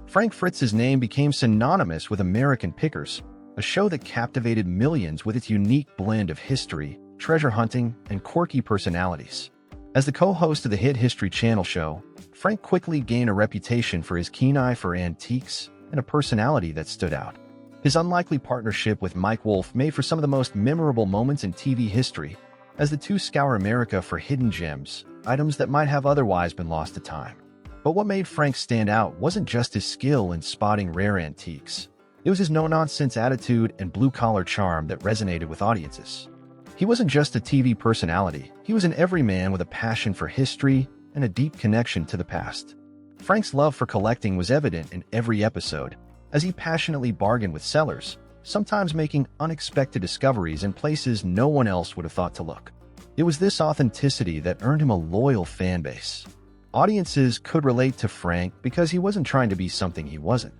Frank Fritz's name became synonymous with American Pickers, a show that captivated millions with its unique blend of history, treasure hunting, and quirky personalities. As the co-host of the hit History Channel show, Frank quickly gained a reputation for his keen eye for antiques and a personality that stood out. His unlikely partnership with Mike Wolfe made for some of the most memorable moments in TV history, as the two scour America for hidden gems, items that might have otherwise been lost to time. But what made Frank stand out wasn't just his skill in spotting rare antiques. It was his no-nonsense attitude and blue-collar charm that resonated with audiences. He wasn't just a TV personality, he was an everyman with a passion for history and a deep connection to the past. Frank's love for collecting was evident in every episode, as he passionately bargained with sellers, sometimes making unexpected discoveries in places no one else would have thought to look. It was this authenticity that earned him a loyal fan base. Audiences could relate to Frank because he wasn't trying to be something he wasn't.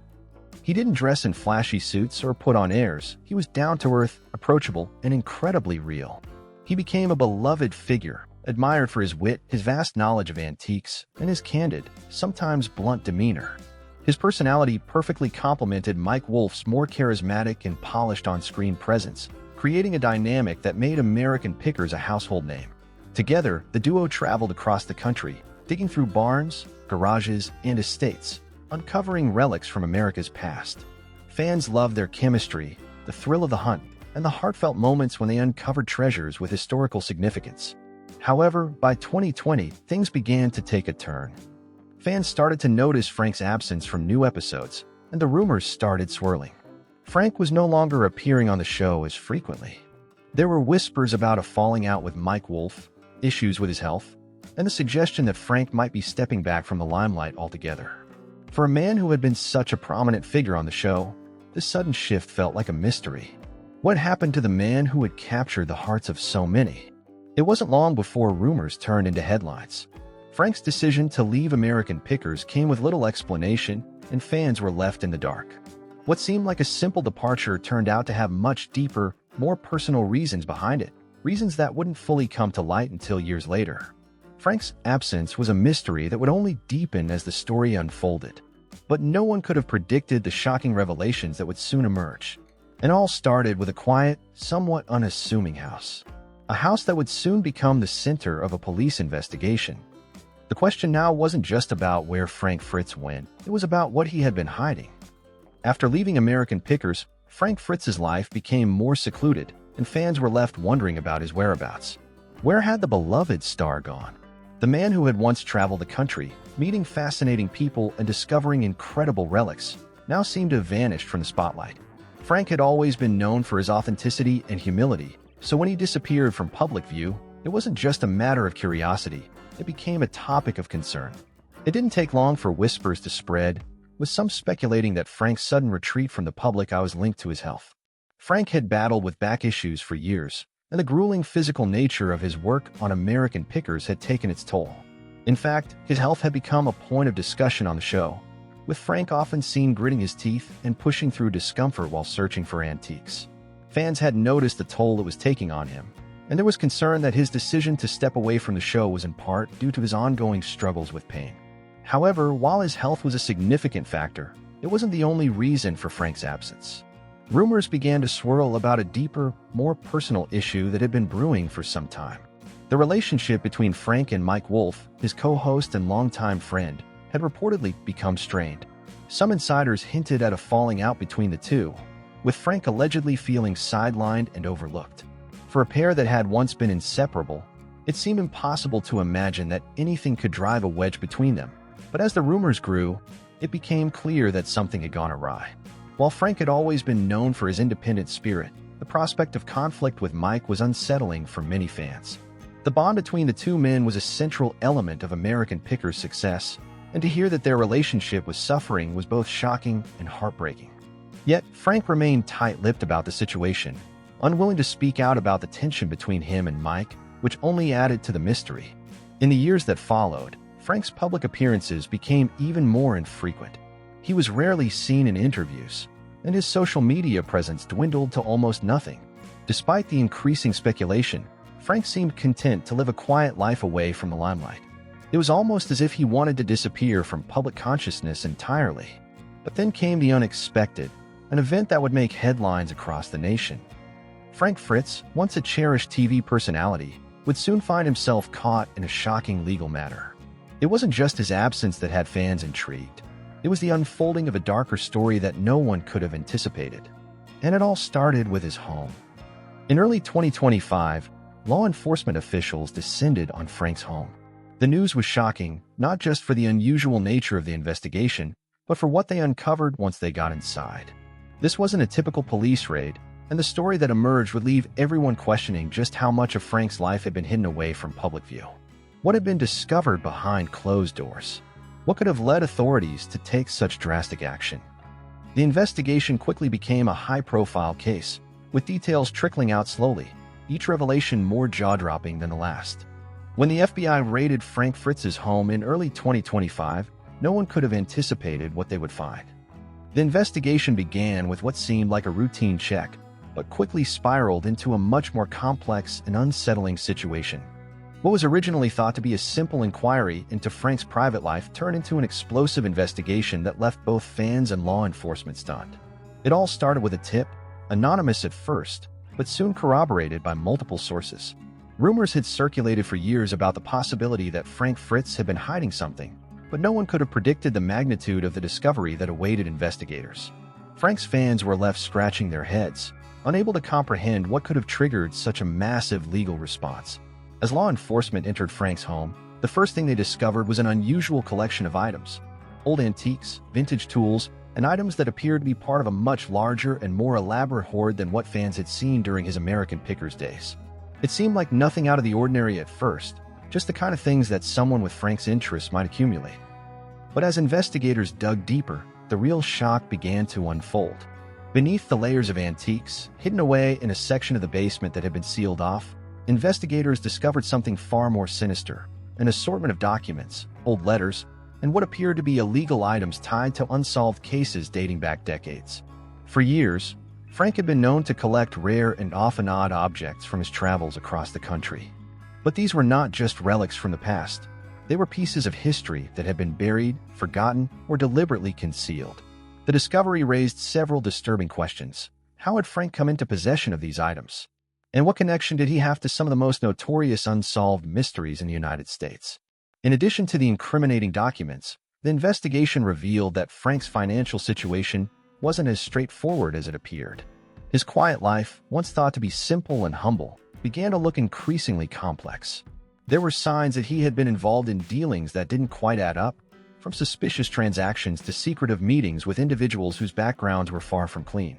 He didn't dress in flashy suits or put on airs. He was down-to-earth, approachable, and incredibly real. He became a beloved figure, admired for his wit, his vast knowledge of antiques, and his candid, sometimes blunt demeanor. His personality perfectly complemented Mike Wolfe's more charismatic and polished on-screen presence, creating a dynamic that made American Pickers a household name. Together, the duo traveled across the country, digging through barns, garages, and estates, uncovering relics from America's past. Fans loved their chemistry, the thrill of the hunt, and the heartfelt moments when they uncovered treasures with historical significance. However, by 2020, things began to take a turn. Fans started to notice Frank's absence from new episodes, and the rumors started swirling. Frank was no longer appearing on the show as frequently. There were whispers about a falling out with Mike Wolfe, issues with his health, and the suggestion that Frank might be stepping back from the limelight altogether. For a man who had been such a prominent figure on the show, this sudden shift felt like a mystery. What happened to the man who had captured the hearts of so many? It wasn't long before rumors turned into headlines. Frank's decision to leave American Pickers came with little explanation, and fans were left in the dark. What seemed like a simple departure turned out to have much deeper, more personal reasons behind it, reasons that wouldn't fully come to light until years later. Frank's absence was a mystery that would only deepen as the story unfolded. But no one could have predicted the shocking revelations that would soon emerge. It all started with a quiet, somewhat unassuming house. A house that would soon become the center of a police investigation. The question now wasn't just about where Frank Fritz went, it was about what he had been hiding. After leaving American Pickers, Frank Fritz's life became more secluded, and fans were left wondering about his whereabouts. Where had the beloved star gone? The man who had once traveled the country, meeting fascinating people and discovering incredible relics, now seemed to have vanished from the spotlight. Frank had always been known for his authenticity and humility, so when he disappeared from public view, it wasn't just a matter of curiosity, it became a topic of concern. It didn't take long for whispers to spread, with some speculating that Frank's sudden retreat from the public eye was linked to his health. Frank had battled with back issues for years, and the grueling physical nature of his work on American Pickers had taken its toll. In fact, his health had become a point of discussion on the show, with Frank often seen gritting his teeth and pushing through discomfort while searching for antiques. Fans had noticed the toll it was taking on him, and there was concern that his decision to step away from the show was in part due to his ongoing struggles with pain. However, while his health was a significant factor, it wasn't the only reason for Frank's absence. Rumors began to swirl about a deeper, more personal issue that had been brewing for some time. The relationship between Frank and Mike Wolfe, his co-host and longtime friend, had reportedly become strained. Some insiders hinted at a falling out between the two, with Frank allegedly feeling sidelined and overlooked. For a pair that had once been inseparable, it seemed impossible to imagine that anything could drive a wedge between them. But as the rumors grew, it became clear that something had gone awry. While Frank had always been known for his independent spirit, the prospect of conflict with Mike was unsettling for many fans. The bond between the two men was a central element of American Pickers' success, and to hear that their relationship was suffering was both shocking and heartbreaking. Yet, Frank remained tight-lipped about the situation, unwilling to speak out about the tension between him and Mike, which only added to the mystery. In the years that followed, Frank's public appearances became even more infrequent. He was rarely seen in interviews, and his social media presence dwindled to almost nothing. Despite the increasing speculation, Frank seemed content to live a quiet life away from the limelight. It was almost as if he wanted to disappear from public consciousness entirely. But then came the unexpected, an event that would make headlines across the nation. Frank Fritz, once a cherished TV personality, would soon find himself caught in a shocking legal matter. It wasn't just his absence that had fans intrigued. It was the unfolding of a darker story that no one could have anticipated. And it all started with his home. In early 2025, law enforcement officials descended on Frank's home. The news was shocking, not just for the unusual nature of the investigation, but for what they uncovered once they got inside. This wasn't a typical police raid, and the story that emerged would leave everyone questioning just how much of Frank's life had been hidden away from public view. What had been discovered behind closed doors? What could have led authorities to take such drastic action? The investigation quickly became a high-profile case, with details trickling out slowly, each revelation more jaw-dropping than the last. When the FBI raided Frank Fritz's home in early 2025, no one could have anticipated what they would find. The investigation began with what seemed like a routine check, but quickly spiraled into a much more complex and unsettling situation. What was originally thought to be a simple inquiry into Frank's private life turned into an explosive investigation that left both fans and law enforcement stunned. It all started with a tip, anonymous at first, but soon corroborated by multiple sources. Rumors had circulated for years about the possibility that Frank Fritz had been hiding something, but no one could have predicted the magnitude of the discovery that awaited investigators. Frank's fans were left scratching their heads, unable to comprehend what could have triggered such a massive legal response. As law enforcement entered Frank's home, the first thing they discovered was an unusual collection of items: old antiques, vintage tools, and items that appeared to be part of a much larger and more elaborate hoard than what fans had seen during his American Pickers days. It seemed like nothing out of the ordinary at first, just the kind of things that someone with Frank's interests might accumulate. But as investigators dug deeper, the real shock began to unfold. Beneath the layers of antiques, hidden away in a section of the basement that had been sealed off, investigators discovered something far more sinister: an assortment of documents, old letters, and what appeared to be illegal items tied to unsolved cases dating back decades. For years, Frank had been known to collect rare and often odd objects from his travels across the country. But these were not just relics from the past. They were pieces of history that had been buried, forgotten, or deliberately concealed. The discovery raised several disturbing questions. How had Frank come into possession of these items? And what connection did he have to some of the most notorious unsolved mysteries in the United States? In addition to the incriminating documents, the investigation revealed that Frank's financial situation wasn't as straightforward as it appeared. His quiet life, once thought to be simple and humble, began to look increasingly complex. There were signs that he had been involved in dealings that didn't quite add up, from suspicious transactions to secretive meetings with individuals whose backgrounds were far from clean.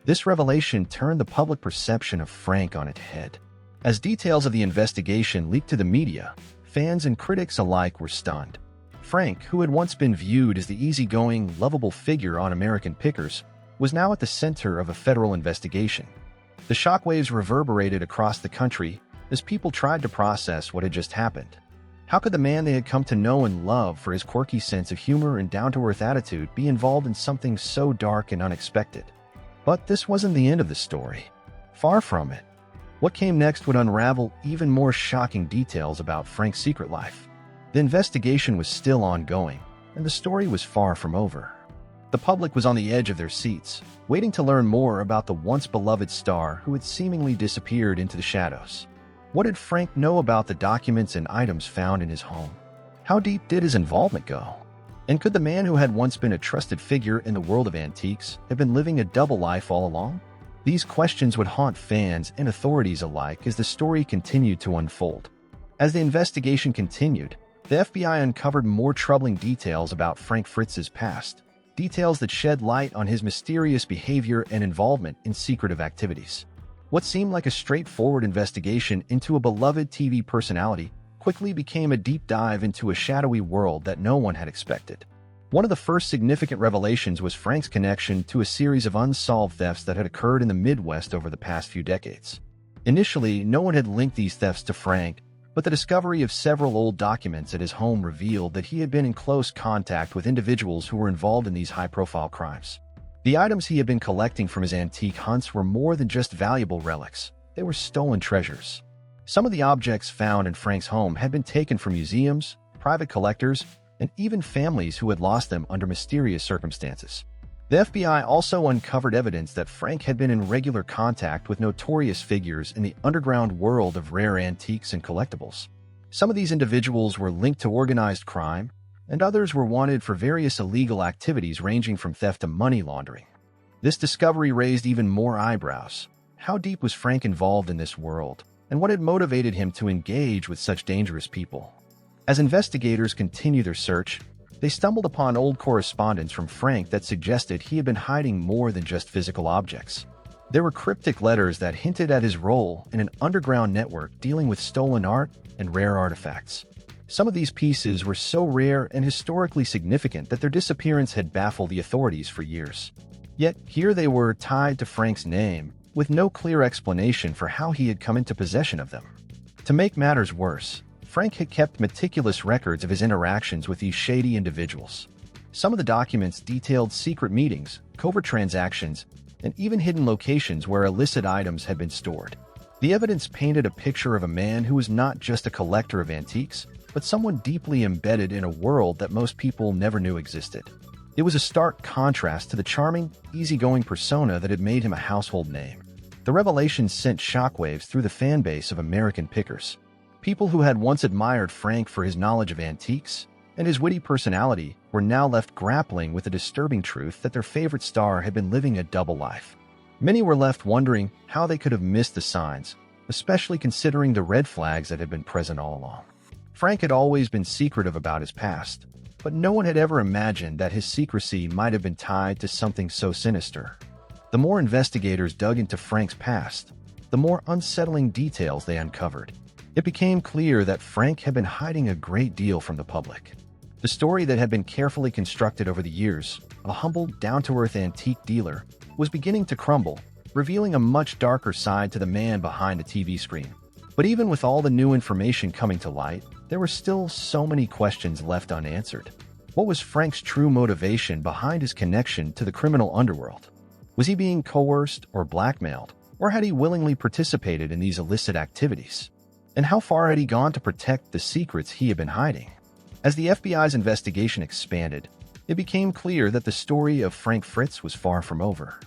This revelation turned the public perception of Frank on its head. As details of the investigation leaked to the media, fans and critics alike were stunned. Frank, who had once been viewed as the easygoing, lovable figure on American Pickers, was now at the center of a federal investigation. The shockwaves reverberated across the country as people tried to process what had just happened. How could the man they had come to know and love for his quirky sense of humor and down-to-earth attitude be involved in something so dark and unexpected? But this wasn't the end of the story. Far from it. What came next would unravel even more shocking details about Frank's secret life. The investigation was still ongoing, and the story was far from over. The public was on the edge of their seats, waiting to learn more about the once-beloved star who had seemingly disappeared into the shadows. What did Frank know about the documents and items found in his home? How deep did his involvement go? And could the man who had once been a trusted figure in the world of antiques have been living a double life all along? These questions would haunt fans and authorities alike as the story continued to unfold. As the investigation continued, the FBI uncovered more troubling details about Frank Fritz's past, details that shed light on his mysterious behavior and involvement in secretive activities. What seemed like a straightforward investigation into a beloved TV personality quickly became a deep dive into a shadowy world that no one had expected. One of the first significant revelations was Frank's connection to a series of unsolved thefts that had occurred in the Midwest over the past few decades. Initially, no one had linked these thefts to Frank, but the discovery of several old documents at his home revealed that he had been in close contact with individuals who were involved in these high-profile crimes. The items he had been collecting from his antique hunts were more than just valuable relics. They were stolen treasures. Some of the objects found in Frank's home had been taken from museums, private collectors, and even families who had lost them under mysterious circumstances. The FBI also uncovered evidence that Frank had been in regular contact with notorious figures in the underground world of rare antiques and collectibles. Some of these individuals were linked to organized crime, and others were wanted for various illegal activities ranging from theft to money laundering. This discovery raised even more eyebrows. How deep was Frank involved in this world, and what had motivated him to engage with such dangerous people? As investigators continued their search, they stumbled upon old correspondence from Frank that suggested he had been hiding more than just physical objects. There were cryptic letters that hinted at his role in an underground network dealing with stolen art and rare artifacts. Some of these pieces were so rare and historically significant that their disappearance had baffled the authorities for years. Yet here they were tied to Frank's name, with no clear explanation for how he had come into possession of them. To make matters worse, Frank had kept meticulous records of his interactions with these shady individuals. Some of the documents detailed secret meetings, covert transactions, and even hidden locations where illicit items had been stored. The evidence painted a picture of a man who was not just a collector of antiques, but someone deeply embedded in a world that most people never knew existed. It was a stark contrast to the charming, easygoing persona that had made him a household name. The revelations sent shockwaves through the fan base of American pickers. People who had once admired Frank for his knowledge of antiques and his witty personality were now left grappling with the disturbing truth that their favorite star had been living a double life. Many were left wondering how they could have missed the signs, especially considering the red flags that had been present all along. Frank had always been secretive about his past, but no one had ever imagined that his secrecy might have been tied to something so sinister. The more investigators dug into Frank's past, the more unsettling details they uncovered. It became clear that Frank had been hiding a great deal from the public. The story that had been carefully constructed over the years, a humble, down-to-earth antique dealer, was beginning to crumble, revealing a much darker side to the man behind the TV screen. But even with all the new information coming to light, there were still so many questions left unanswered. What was Frank's true motivation behind his connection to the criminal underworld? Was he being coerced or blackmailed, or had he willingly participated in these illicit activities? And how far had he gone to protect the secrets he had been hiding? As the FBI's investigation expanded, it became clear that the story of Frank Fritz was far from over.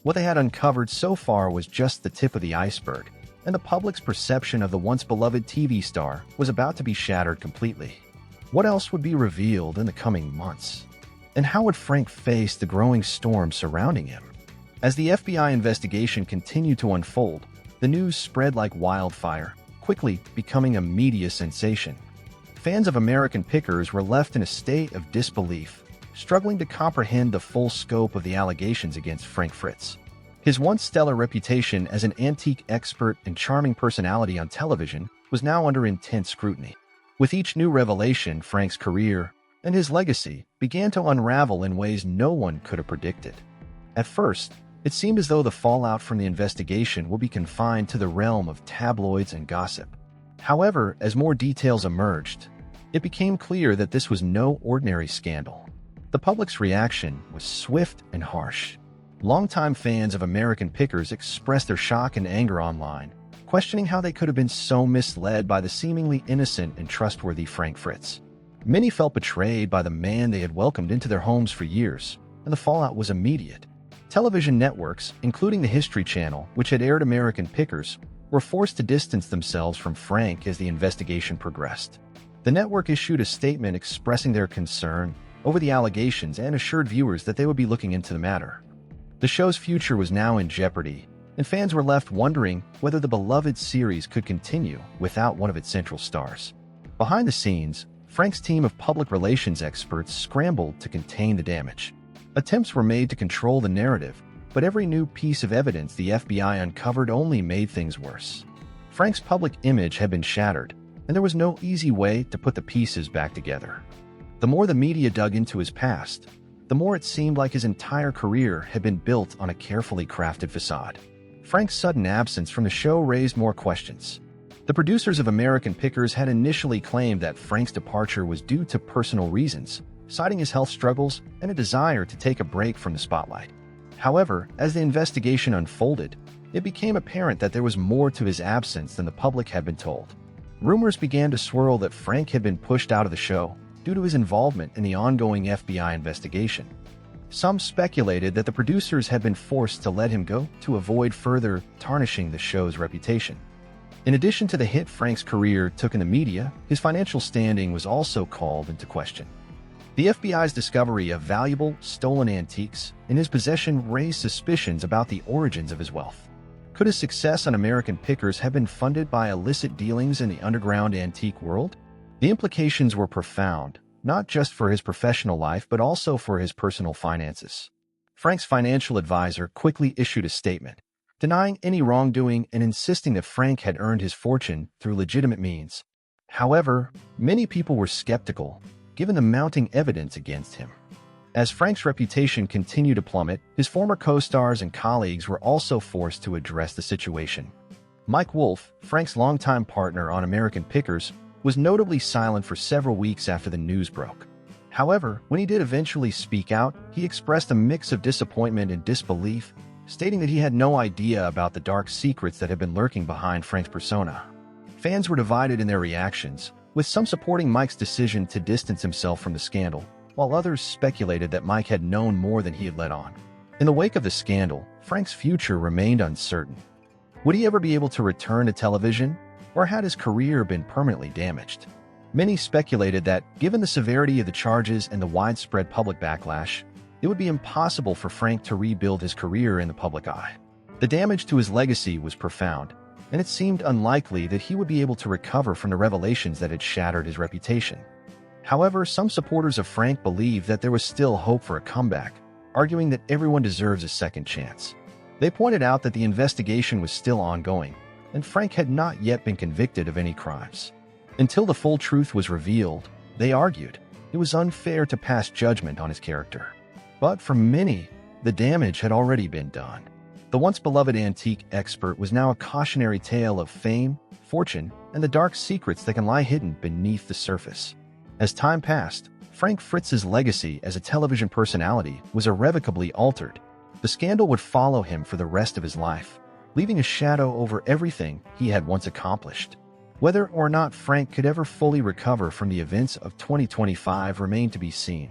What they had uncovered so far was just the tip of the iceberg, and the public's perception of the once beloved TV star was about to be shattered completely. What else would be revealed in the coming months? And how would Frank face the growing storm surrounding him? As the FBI investigation continued to unfold, the news spread like wildfire, quickly becoming a media sensation. Fans of American pickers were left in a state of disbelief, struggling to comprehend the full scope of the allegations against Frank Fritz. His once stellar reputation as an antique expert and charming personality on television was now under intense scrutiny. With each new revelation, Frank's career and his legacy began to unravel in ways no one could have predicted. At first, it seemed as though the fallout from the investigation would be confined to the realm of tabloids and gossip. However, as more details emerged, it became clear that this was no ordinary scandal. The public's reaction was swift and harsh. Longtime fans of American pickers expressed their shock and anger online, questioning how they could have been so misled by the seemingly innocent and trustworthy Frank Fritz. Many felt betrayed by the man they had welcomed into their homes for years, and the fallout was immediate. Television networks, including the History Channel, which had aired American pickers, were forced to distance themselves from Frank as the investigation progressed. The network issued a statement expressing their concern over the allegations and assured viewers that they would be looking into the matter. The show's future was now in jeopardy, and fans were left wondering whether the beloved series could continue without one of its central stars. Behind the scenes, Frank's team of public relations experts scrambled to contain the damage. Attempts were made to control the narrative, but every new piece of evidence the FBI uncovered only made things worse. Frank's public image had been shattered, and there was no easy way to put the pieces back together. The more the media dug into his past, the more it seemed like his entire career had been built on a carefully crafted facade. Frank's sudden absence from the show raised more questions. The producers of American Pickers had initially claimed that Frank's departure was due to personal reasons, citing his health struggles and a desire to take a break from the spotlight. However, as the investigation unfolded, it became apparent that there was more to his absence than the public had been told. Rumors began to swirl that Frank had been pushed out of the show due to his involvement in the ongoing FBI investigation. Some speculated that the producers had been forced to let him go to avoid further tarnishing the show's reputation. In addition to the hit Frank's career took in the media, his financial standing was also called into question. The FBI's discovery of valuable, stolen antiques in his possession raised suspicions about the origins of his wealth. Could his success on American Pickers have been funded by illicit dealings in the underground antique world? The implications were profound, not just for his professional life but also for his personal finances. Frank's financial advisor quickly issued a statement, denying any wrongdoing and insisting that Frank had earned his fortune through legitimate means. However, many people were skeptical, given the mounting evidence against him. As Frank's reputation continued to plummet, his former co-stars and colleagues were also forced to address the situation. Mike Wolfe, Frank's longtime partner on American Pickers, was notably silent for several weeks after the news broke. However, when he did eventually speak out, he expressed a mix of disappointment and disbelief, stating that he had no idea about the dark secrets that had been lurking behind Frank's persona. Fans were divided in their reactions, with some supporting Mike's decision to distance himself from the scandal, while others speculated that Mike had known more than he had let on. In the wake of the scandal, Frank's future remained uncertain. Would he ever be able to return to television, or had his career been permanently damaged? Many speculated that, given the severity of the charges and the widespread public backlash, it would be impossible for Frank to rebuild his career in the public eye. The damage to his legacy was profound, and it seemed unlikely that he would be able to recover from the revelations that had shattered his reputation. However, some supporters of Frank believed that there was still hope for a comeback, arguing that everyone deserves a second chance. They pointed out that the investigation was still ongoing, and Frank had not yet been convicted of any crimes. Until the full truth was revealed, they argued, it was unfair to pass judgment on his character. But for many, the damage had already been done. The once beloved antique expert was now a cautionary tale of fame, fortune, and the dark secrets that can lie hidden beneath the surface. As time passed, Frank Fritz's legacy as a television personality was irrevocably altered. The scandal would follow him for the rest of his life, leaving a shadow over everything he had once accomplished. Whether or not Frank could ever fully recover from the events of 2025 remained to be seen.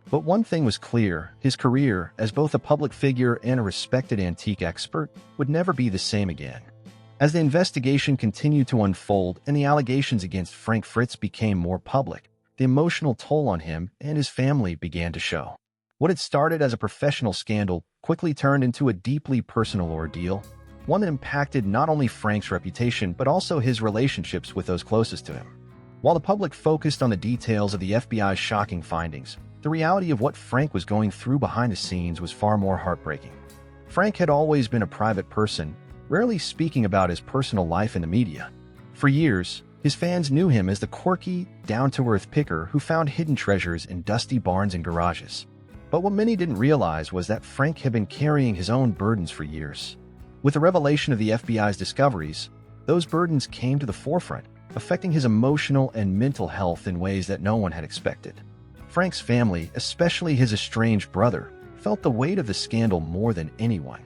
But one thing was clear, his career as both a public figure and a respected antique expert would never be the same again. As the investigation continued to unfold and the allegations against Frank Fritz became more public, the emotional toll on him and his family began to show. What had started as a professional scandal quickly turned into a deeply personal ordeal, one that impacted not only Frank's reputation but also his relationships with those closest to him. While the public focused on the details of the FBI's shocking findings, the reality of what Frank was going through behind the scenes was far more heartbreaking. Frank had always been a private person, rarely speaking about his personal life in the media. For years, his fans knew him as the quirky, down-to-earth picker who found hidden treasures in dusty barns and garages. But what many didn't realize was that Frank had been carrying his own burdens for years. With the revelation of the FBI's discoveries, those burdens came to the forefront, affecting his emotional and mental health in ways that no one had expected. Frank's family, especially his estranged brother, felt the weight of the scandal more than anyone.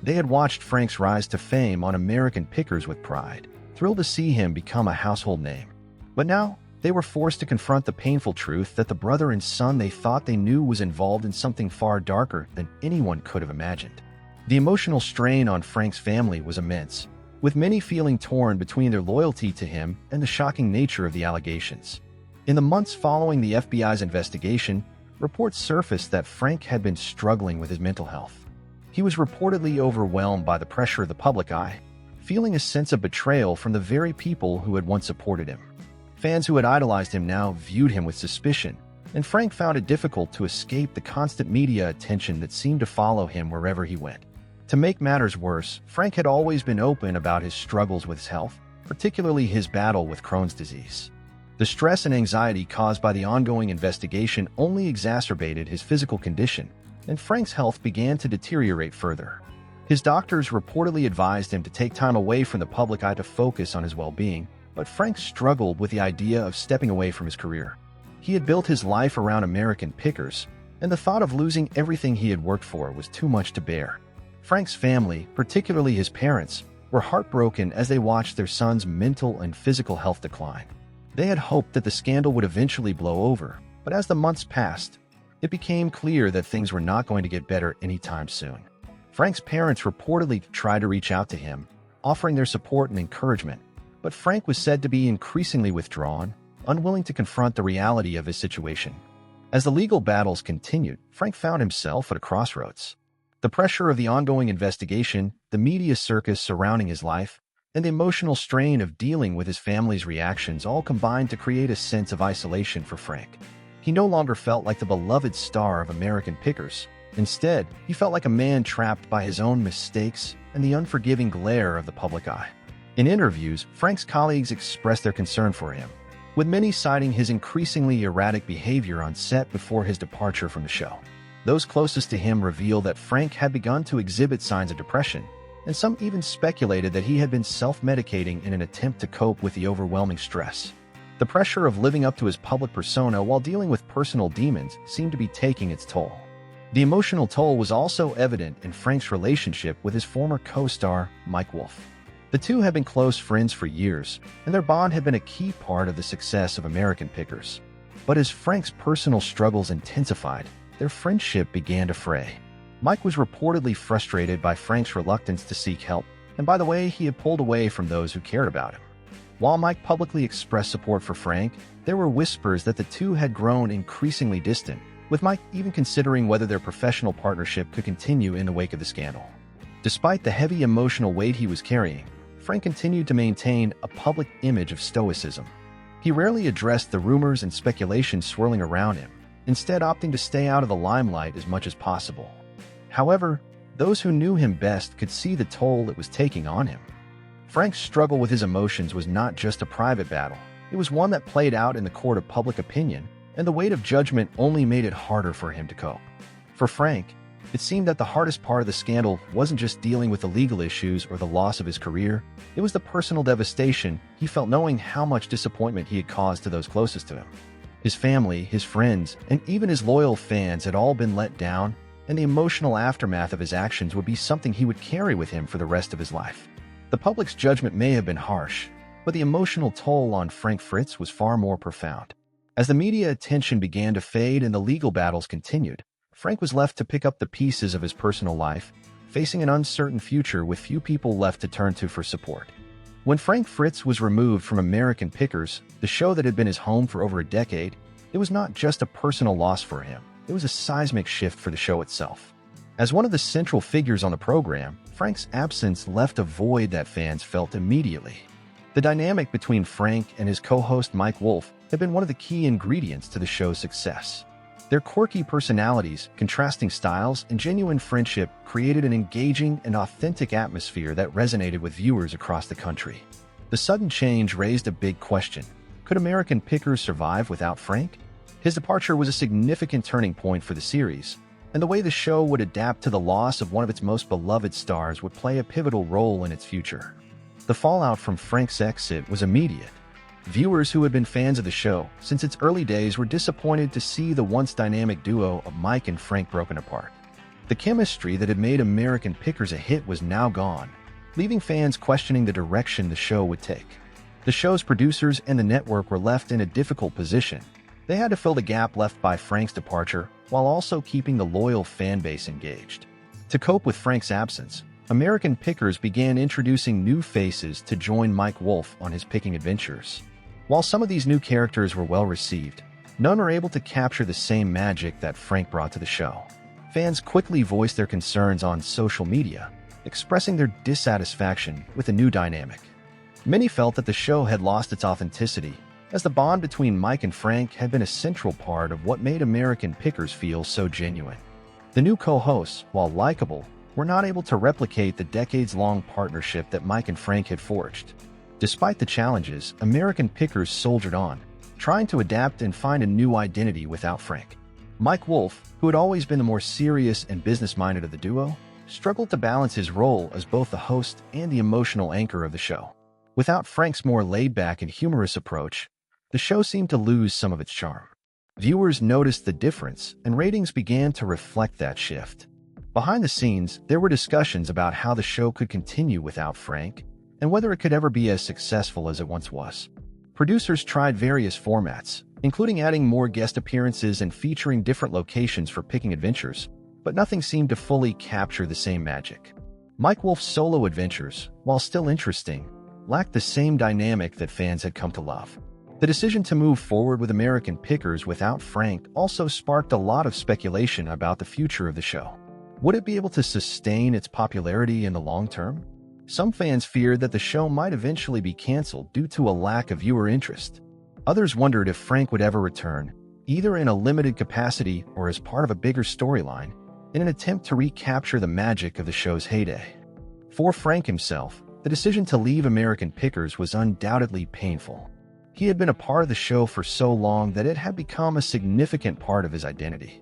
They had watched Frank's rise to fame on American Pickers with pride, thrilled to see him become a household name. But now, they were forced to confront the painful truth that the brother and son they thought they knew was involved in something far darker than anyone could have imagined. The emotional strain on Frank's family was immense, with many feeling torn between their loyalty to him and the shocking nature of the allegations. In the months following the FBI's investigation, reports surfaced that Frank had been struggling with his mental health. He was reportedly overwhelmed by the pressure of the public eye, feeling a sense of betrayal from the very people who had once supported him. Fans who had idolized him now viewed him with suspicion, and Frank found it difficult to escape the constant media attention that seemed to follow him wherever he went. To make matters worse, Frank had always been open about his struggles with his health, particularly his battle with Crohn's disease. The stress and anxiety caused by the ongoing investigation only exacerbated his physical condition, and Frank's health began to deteriorate further. His doctors reportedly advised him to take time away from the public eye to focus on his well-being, but Frank struggled with the idea of stepping away from his career. He had built his life around American Pickers, and the thought of losing everything he had worked for was too much to bear. Frank's family, particularly his parents, were heartbroken as they watched their son's mental and physical health decline. They had hoped that the scandal would eventually blow over, but as the months passed, it became clear that things were not going to get better anytime soon. Frank's parents reportedly tried to reach out to him, offering their support and encouragement, but Frank was said to be increasingly withdrawn, unwilling to confront the reality of his situation. As the legal battles continued, Frank found himself at a crossroads. The pressure of the ongoing investigation, the media circus surrounding his life, and the emotional strain of dealing with his family's reactions all combined to create a sense of isolation for Frank. He no longer felt like the beloved star of American Pickers. Instead, he felt like a man trapped by his own mistakes and the unforgiving glare of the public eye. In interviews, Frank's colleagues expressed their concern for him, with many citing his increasingly erratic behavior on set before his departure from the show. Those closest to him revealed that Frank had begun to exhibit signs of depression, and some even speculated that he had been self-medicating in an attempt to cope with the overwhelming stress. The pressure of living up to his public persona while dealing with personal demons seemed to be taking its toll. The emotional toll was also evident in Frank's relationship with his former co-star, Mike Wolfe. The two had been close friends for years, and their bond had been a key part of the success of American Pickers. But as Frank's personal struggles intensified, their friendship began to fray. Mike was reportedly frustrated by Frank's reluctance to seek help, and by the way he had pulled away from those who cared about him. While Mike publicly expressed support for Frank, there were whispers that the two had grown increasingly distant, with Mike even considering whether their professional partnership could continue in the wake of the scandal. Despite the heavy emotional weight he was carrying, Frank continued to maintain a public image of stoicism. He rarely addressed the rumors and speculation swirling around him, instead opting to stay out of the limelight as much as possible. However, those who knew him best could see the toll it was taking on him. Frank's struggle with his emotions was not just a private battle. It was one that played out in the court of public opinion, and the weight of judgment only made it harder for him to cope. For Frank, it seemed that the hardest part of the scandal wasn't just dealing with the legal issues or the loss of his career, it was the personal devastation he felt knowing how much disappointment he had caused to those closest to him. His family, his friends, and even his loyal fans had all been let down, and the emotional aftermath of his actions would be something he would carry with him for the rest of his life. The public's judgment may have been harsh, but the emotional toll on Frank Fritz was far more profound. As the media attention began to fade and the legal battles continued, Frank was left to pick up the pieces of his personal life, facing an uncertain future with few people left to turn to for support. When Frank Fritz was removed from American Pickers, the show that had been his home for over a decade, it was not just a personal loss for him, it was a seismic shift for the show itself. As one of the central figures on the program, Frank's absence left a void that fans felt immediately. The dynamic between Frank and his co-host Mike Wolfe had been one of the key ingredients to the show's success. Their quirky personalities, contrasting styles, and genuine friendship created an engaging and authentic atmosphere that resonated with viewers across the country. The sudden change raised a big question. Could American Pickers survive without Frank? His departure was a significant turning point for the series, and the way the show would adapt to the loss of one of its most beloved stars would play a pivotal role in its future. The fallout from Frank's exit was immediate. Viewers who had been fans of the show since its early days were disappointed to see the once dynamic duo of Mike and Frank broken apart. The chemistry that had made American Pickers a hit was now gone, leaving fans questioning the direction the show would take. The show's producers and the network were left in a difficult position. They had to fill the gap left by Frank's departure while also keeping the loyal fan base engaged. To cope with Frank's absence, American Pickers began introducing new faces to join Mike Wolfe on his picking adventures. While some of these new characters were well received, none are able to capture the same magic that Frank brought to the show. Fans quickly voiced their concerns on social media, expressing their dissatisfaction with the new dynamic. Many felt that the show had lost its authenticity, as the bond between Mike and Frank had been a central part of what made American Pickers feel so genuine. The new co-hosts, while likable, were not able to replicate the decades-long partnership that Mike and Frank had forged. Despite the challenges, American Pickers soldiered on, trying to adapt and find a new identity without Frank. Mike Wolfe, who had always been the more serious and business-minded of the duo, struggled to balance his role as both the host and the emotional anchor of the show. Without Frank's more laid-back and humorous approach, the show seemed to lose some of its charm. Viewers noticed the difference, and ratings began to reflect that shift. Behind the scenes, there were discussions about how the show could continue without Frank, and whether it could ever be as successful as it once was. Producers tried various formats, including adding more guest appearances and featuring different locations for picking adventures, but nothing seemed to fully capture the same magic. Mike Wolf's solo adventures, while still interesting, lacked the same dynamic that fans had come to love. The decision to move forward with American Pickers without Frank also sparked a lot of speculation about the future of the show. Would it be able to sustain its popularity in the long term? Some fans feared that the show might eventually be canceled due to a lack of viewer interest. Others wondered if Frank would ever return, either in a limited capacity or as part of a bigger storyline, in an attempt to recapture the magic of the show's heyday. For Frank himself, the decision to leave American Pickers was undoubtedly painful. He had been a part of the show for so long that it had become a significant part of his identity.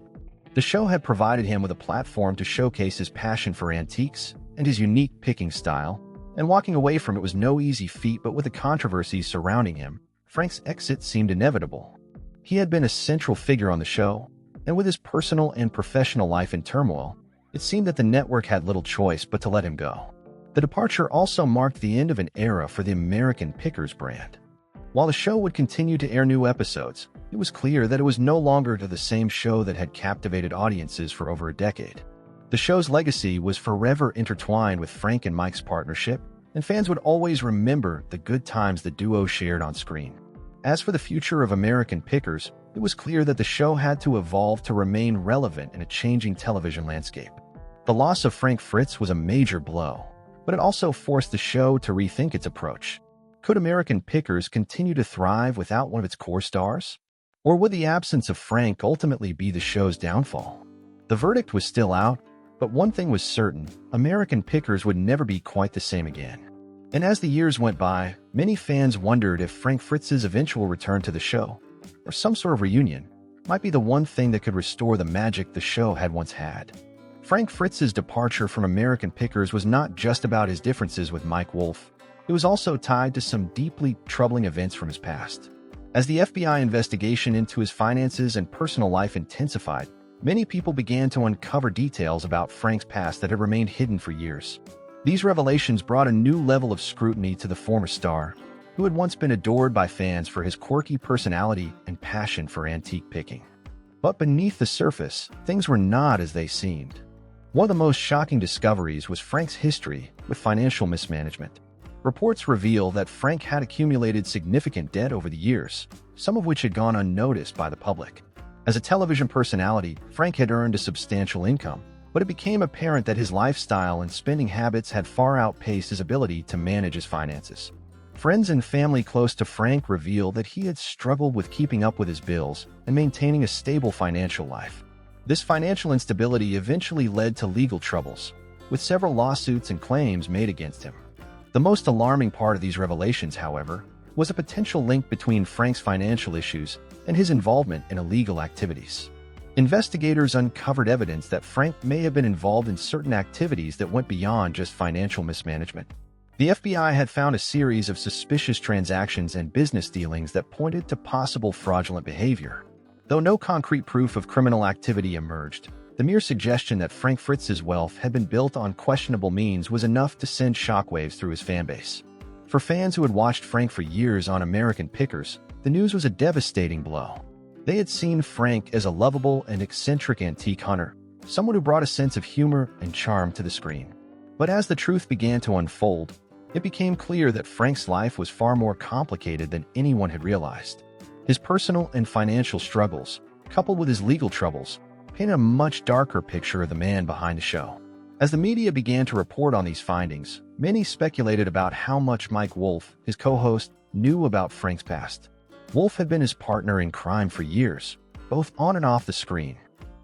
The show had provided him with a platform to showcase his passion for antiques and his unique picking style, and walking away from it was no easy feat. But with the controversies surrounding him, Frank's exit seemed inevitable. He had been a central figure on the show, and with his personal and professional life in turmoil, it seemed that the network had little choice but to let him go. The departure also marked the end of an era for the American Pickers brand. While the show would continue to air new episodes, it was clear that it was no longer the same show that had captivated audiences for over a decade. The show's legacy was forever intertwined with Frank and Mike's partnership, and fans would always remember the good times the duo shared on screen. As for the future of American Pickers, it was clear that the show had to evolve to remain relevant in a changing television landscape. The loss of Frank Fritz was a major blow, but it also forced the show to rethink its approach. Could American Pickers continue to thrive without one of its core stars? Or would the absence of Frank ultimately be the show's downfall? The verdict was still out, but one thing was certain: American Pickers would never be quite the same again. And as the years went by, many fans wondered if Frank Fritz's eventual return to the show, or some sort of reunion, might be the one thing that could restore the magic the show had once had. Frank Fritz's departure from American Pickers was not just about his differences with Mike Wolf. It was also tied to some deeply troubling events from his past. As the FBI investigation into his finances and personal life intensified, many people began to uncover details about Frank's past that had remained hidden for years. These revelations brought a new level of scrutiny to the former star, who had once been adored by fans for his quirky personality and passion for antique picking. But beneath the surface, things were not as they seemed. One of the most shocking discoveries was Frank's history with financial mismanagement. Reports reveal that Frank had accumulated significant debt over the years, some of which had gone unnoticed by the public. As a television personality, Frank had earned a substantial income, but it became apparent that his lifestyle and spending habits had far outpaced his ability to manage his finances. Friends and family close to Frank revealed that he had struggled with keeping up with his bills and maintaining a stable financial life. This financial instability eventually led to legal troubles, with several lawsuits and claims made against him. The most alarming part of these revelations, however, was a potential link between Frank's financial issues and his involvement in illegal activities. Investigators uncovered evidence that Frank may have been involved in certain activities that went beyond just financial mismanagement. The FBI had found a series of suspicious transactions and business dealings that pointed to possible fraudulent behavior. Though no concrete proof of criminal activity emerged, the mere suggestion that Frank Fritz's wealth had been built on questionable means was enough to send shockwaves through his fanbase. For fans who had watched Frank for years on American Pickers, the news was a devastating blow. They had seen Frank as a lovable and eccentric antique hunter, someone who brought a sense of humor and charm to the screen. But as the truth began to unfold, it became clear that Frank's life was far more complicated than anyone had realized. His personal and financial struggles, coupled with his legal troubles, painted a much darker picture of the man behind the show. As the media began to report on these findings, many speculated about how much Mike Wolf, his co-host, knew about Frank's past. Wolf had been his partner in crime for years, both on and off the screen.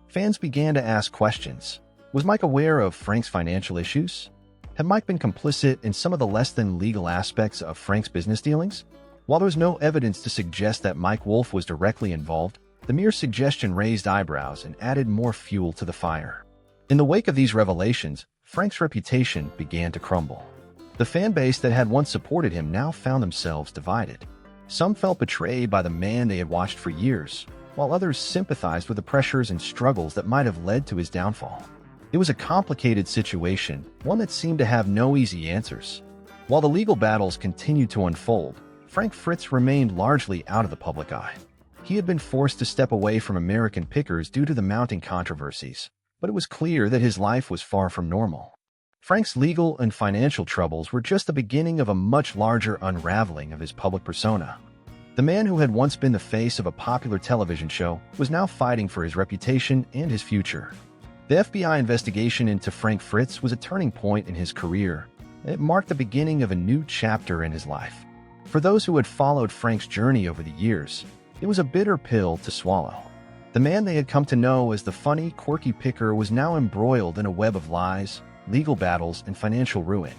Fans began to ask questions. Was Mike aware of Frank's financial issues? Had Mike been complicit in some of the less-than-legal aspects of Frank's business dealings? While there was no evidence to suggest that Mike Wolf was directly involved, the mere suggestion raised eyebrows and added more fuel to the fire. In the wake of these revelations, Frank's reputation began to crumble. The fan base that had once supported him now found themselves divided. Some felt betrayed by the man they had watched for years, while others sympathized with the pressures and struggles that might have led to his downfall. It was a complicated situation, one that seemed to have no easy answers. While the legal battles continued to unfold, Frank Fritz remained largely out of the public eye. He had been forced to step away from American Pickers due to the mounting controversies, but it was clear that his life was far from normal. Frank's legal and financial troubles were just the beginning of a much larger unraveling of his public persona. The man who had once been the face of a popular television show was now fighting for his reputation and his future. The FBI investigation into Frank Fritz was a turning point in his career, and it marked the beginning of a new chapter in his life. For those who had followed Frank's journey over the years, it was a bitter pill to swallow. The man they had come to know as the funny, quirky picker was now embroiled in a web of lies, legal battles, and financial ruin.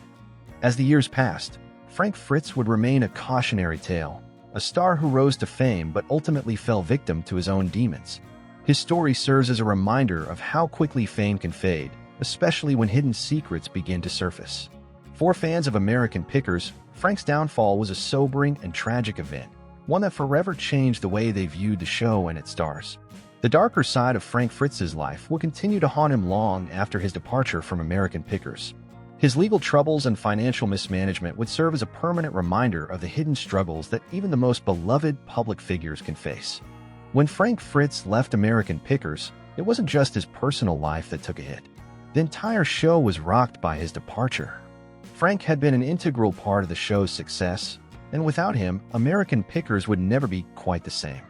As the years passed, Frank Fritz would remain a cautionary tale, a star who rose to fame but ultimately fell victim to his own demons. His story serves as a reminder of how quickly fame can fade, especially when hidden secrets begin to surface. For fans of American Pickers, Frank's downfall was a sobering and tragic event, one that forever changed the way they viewed the show and its stars. The darker side of Frank Fritz's life will continue to haunt him long after his departure from American Pickers. His legal troubles and financial mismanagement would serve as a permanent reminder of the hidden struggles that even the most beloved public figures can face. When Frank Fritz left American Pickers, it wasn't just his personal life that took a hit. The entire show was rocked by his departure. Frank had been an integral part of the show's success, and without him, American Pickers would never be quite the same.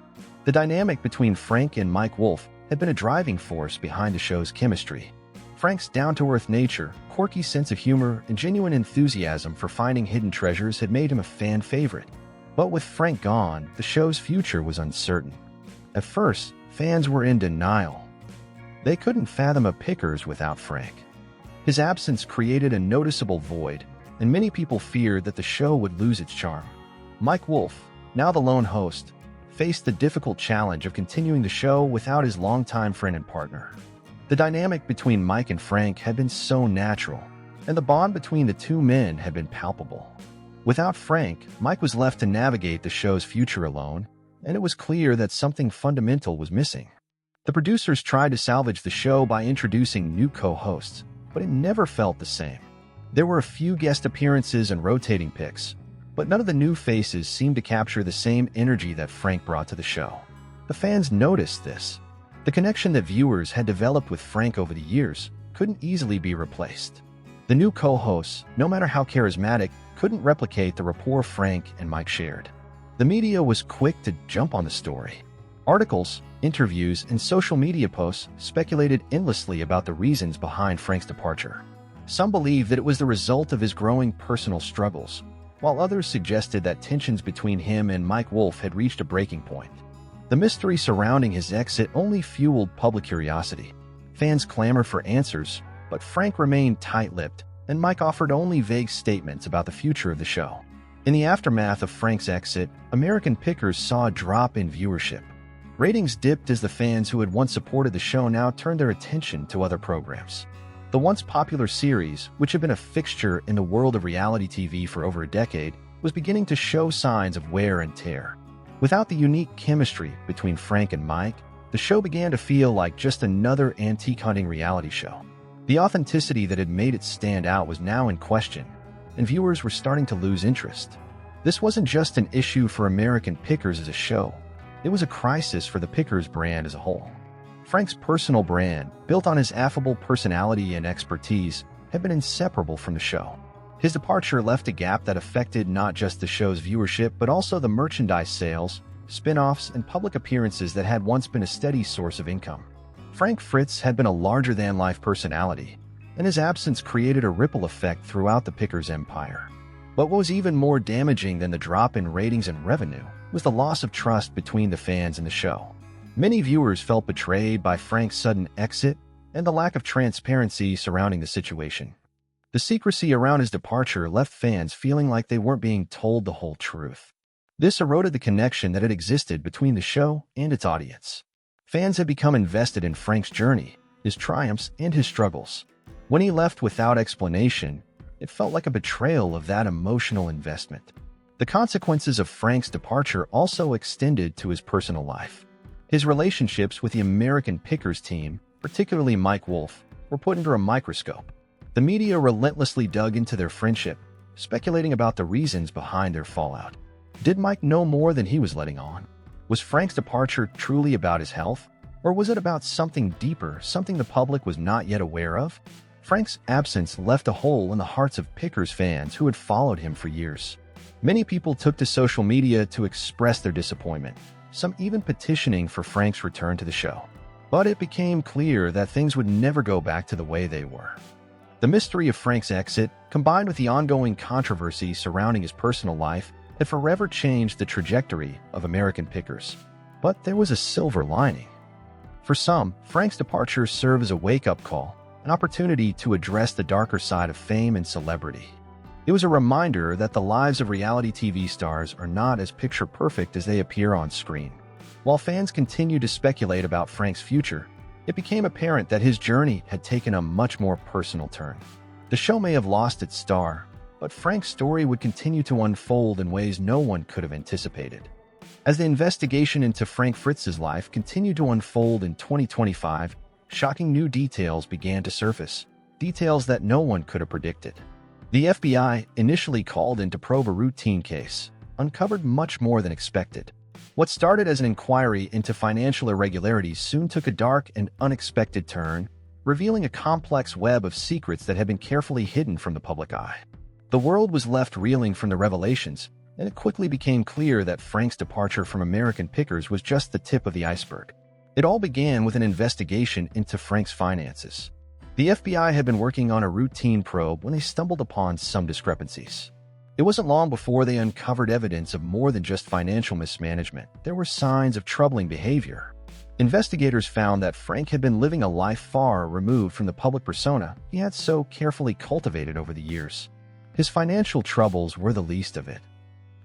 The dynamic between Frank and Mike Wolfe had been a driving force behind the show's chemistry. Frank's down-to-earth nature, quirky sense of humor, and genuine enthusiasm for finding hidden treasures had made him a fan favorite. But with Frank gone, the show's future was uncertain. At first, fans were in denial. They couldn't fathom a Pickers without Frank. His absence created a noticeable void, and many people feared that the show would lose its charm. Mike Wolfe, now the lone host, faced the difficult challenge of continuing the show without his longtime friend and partner. The dynamic between Mike and Frank had been so natural, and the bond between the two men had been palpable. Without Frank, Mike was left to navigate the show's future alone, and it was clear that something fundamental was missing. The producers tried to salvage the show by introducing new co-hosts, but it never felt the same. There were a few guest appearances and rotating picks, but none of the new faces seemed to capture the same energy that Frank brought to the show. The fans noticed this. The connection that viewers had developed with Frank over the years couldn't easily be replaced. The new co-hosts, no matter how charismatic, couldn't replicate the rapport Frank and Mike shared. The media was quick to jump on the story. Articles, interviews, and social media posts speculated endlessly about the reasons behind Frank's departure. Some believed that it was the result of his growing personal struggles, while others suggested that tensions between him and Mike Wolfe had reached a breaking point. The mystery surrounding his exit only fueled public curiosity. Fans clamored for answers, but Frank remained tight-lipped, and Mike offered only vague statements about the future of the show. In the aftermath of Frank's exit, American Pickers saw a drop in viewership. Ratings dipped as the fans who had once supported the show now turned their attention to other programs. The once popular series, which had been a fixture in the world of reality TV for over a decade, was beginning to show signs of wear and tear. Without the unique chemistry between Frank and Mike, the show began to feel like just another antique hunting reality show. The authenticity that had made it stand out was now in question, and viewers were starting to lose interest. This wasn't just an issue for American Pickers as a show. It was a crisis for the Pickers brand as a whole. Frank's personal brand, built on his affable personality and expertise, had been inseparable from the show. His departure left a gap that affected not just the show's viewership but also the merchandise sales, spin-offs, and public appearances that had once been a steady source of income. Frank Fritz had been a larger-than-life personality, and his absence created a ripple effect throughout the Pickers empire. But what was even more damaging than the drop in ratings and revenue was the loss of trust between the fans and the show. Many viewers felt betrayed by Frank's sudden exit and the lack of transparency surrounding the situation. The secrecy around his departure left fans feeling like they weren't being told the whole truth. This eroded the connection that had existed between the show and its audience. Fans had become invested in Frank's journey, his triumphs, and his struggles. When he left without explanation, it felt like a betrayal of that emotional investment. The consequences of Frank's departure also extended to his personal life. His relationships with the American Pickers team, particularly Mike Wolfe, were put under a microscope. The media relentlessly dug into their friendship, speculating about the reasons behind their fallout. Did Mike know more than he was letting on? Was Frank's departure truly about his health? Or was it about something deeper, something the public was not yet aware of? Frank's absence left a hole in the hearts of Pickers fans who had followed him for years. Many people took to social media to express their disappointment, some even petitioning for Frank's return to the show. But it became clear that things would never go back to the way they were. The mystery of Frank's exit, combined with the ongoing controversy surrounding his personal life, had forever changed the trajectory of American Pickers. But there was a silver lining. For some, Frank's departure served as a wake-up call, an opportunity to address the darker side of fame and celebrity. It was a reminder that the lives of reality TV stars are not as picture-perfect as they appear on screen. While fans continued to speculate about Frank's future, it became apparent that his journey had taken a much more personal turn. The show may have lost its star, but Frank's story would continue to unfold in ways no one could have anticipated. As the investigation into Frank Fritz's life continued to unfold in 2025, shocking new details began to surface, details that no one could have predicted. The FBI, initially called in to probe a routine case, uncovered much more than expected. What started as an inquiry into financial irregularities soon took a dark and unexpected turn, revealing a complex web of secrets that had been carefully hidden from the public eye. The world was left reeling from the revelations, and it quickly became clear that Frank's departure from American Pickers was just the tip of the iceberg. It all began with an investigation into Frank's finances. The FBI had been working on a routine probe when they stumbled upon some discrepancies. It wasn't long before they uncovered evidence of more than just financial mismanagement. There were signs of troubling behavior. Investigators found that Frank had been living a life far removed from the public persona he had so carefully cultivated over the years. His financial troubles were the least of it.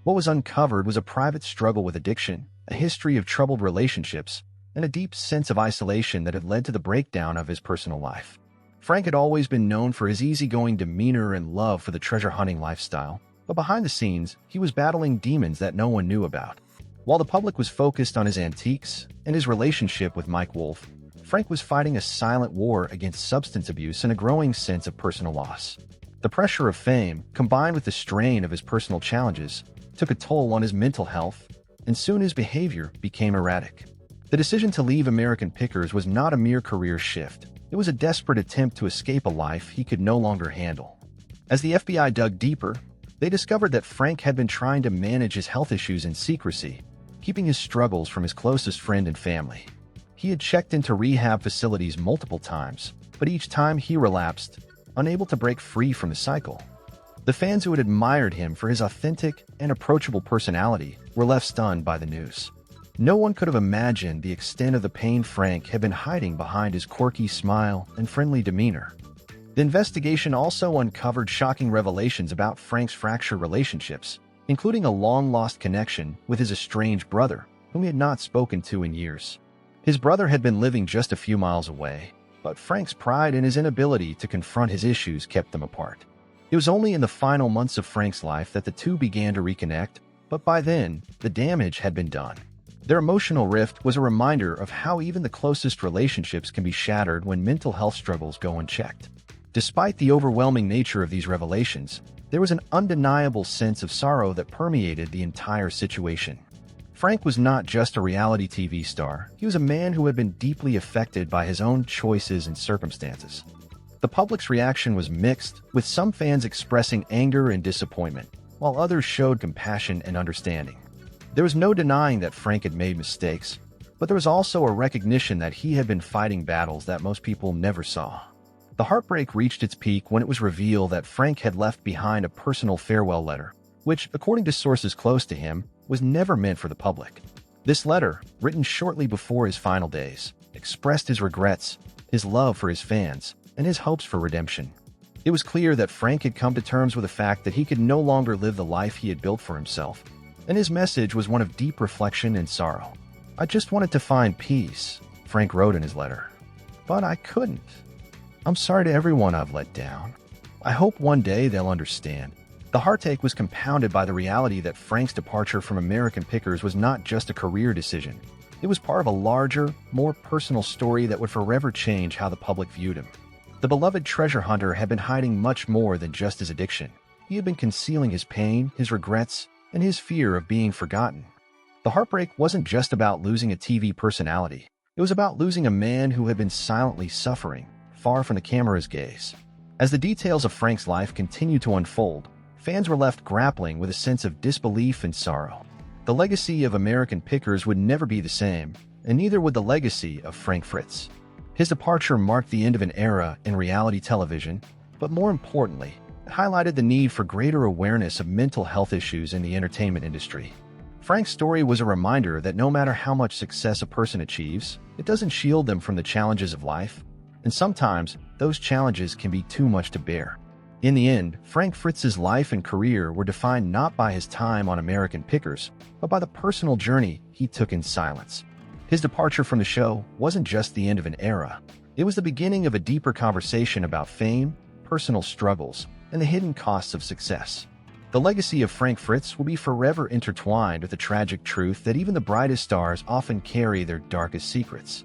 What was uncovered was a private struggle with addiction, a history of troubled relationships, and a deep sense of isolation that had led to the breakdown of his personal life. Frank had always been known for his easygoing demeanor and love for the treasure hunting lifestyle, but behind the scenes, he was battling demons that no one knew about. While the public was focused on his antiques and his relationship with Mike Wolfe, Frank was fighting a silent war against substance abuse and a growing sense of personal loss. The pressure of fame, combined with the strain of his personal challenges, took a toll on his mental health, and soon his behavior became erratic. The decision to leave American Pickers was not a mere career shift. It was a desperate attempt to escape a life he could no longer handle. As the FBI dug deeper, they discovered that Frank had been trying to manage his health issues in secrecy, keeping his struggles from his closest friend and family. He had checked into rehab facilities multiple times, but each time he relapsed, unable to break free from the cycle. The fans who had admired him for his authentic and approachable personality were left stunned by the news. No one could have imagined the extent of the pain Frank had been hiding behind his quirky smile and friendly demeanor. The investigation also uncovered shocking revelations about Frank's fractured relationships, including a long-lost connection with his estranged brother, whom he had not spoken to in years. His brother had been living just a few miles away, but Frank's pride and his inability to confront his issues kept them apart. It was only in the final months of Frank's life that the two began to reconnect, but by then, the damage had been done. Their emotional rift was a reminder of how even the closest relationships can be shattered when mental health struggles go unchecked. Despite the overwhelming nature of these revelations, there was an undeniable sense of sorrow that permeated the entire situation. Frank was not just a reality TV star, he was a man who had been deeply affected by his own choices and circumstances. The public's reaction was mixed, with some fans expressing anger and disappointment, while others showed compassion and understanding. There was no denying that Frank had made mistakes, but there was also a recognition that he had been fighting battles that most people never saw. The heartbreak reached its peak when it was revealed that Frank had left behind a personal farewell letter, which, according to sources close to him, was never meant for the public. This letter, written shortly before his final days, expressed his regrets, his love for his fans, and his hopes for redemption. It was clear that Frank had come to terms with the fact that he could no longer live the life he had built for himself, and his message was one of deep reflection and sorrow. "I just wanted to find peace," Frank wrote in his letter. "But I couldn't. I'm sorry to everyone I've let down. I hope one day they'll understand." The heartache was compounded by the reality that Frank's departure from American Pickers was not just a career decision. It was part of a larger, more personal story that would forever change how the public viewed him. The beloved treasure hunter had been hiding much more than just his addiction. He had been concealing his pain, his regrets, and his fear of being forgotten. The heartbreak wasn't just about losing a TV personality. It was about losing a man who had been silently suffering, far from the camera's gaze. As the details of Frank's life continued to unfold, fans were left grappling with a sense of disbelief and sorrow. The legacy of American Pickers would never be the same, and neither would the legacy of Frank Fritz. His departure marked the end of an era in reality television, but more importantly, it highlighted the need for greater awareness of mental health issues in the entertainment industry. Frank's story was a reminder that no matter how much success a person achieves, it doesn't shield them from the challenges of life, and sometimes those challenges can be too much to bear. In the end, Frank Fritz's life and career were defined not by his time on American Pickers, but by the personal journey he took in silence. His departure from the show wasn't just the end of an era. It was the beginning of a deeper conversation about fame, personal struggles, and the hidden costs of success. The legacy of Frank Fritz will be forever intertwined with the tragic truth that even the brightest stars often carry their darkest secrets.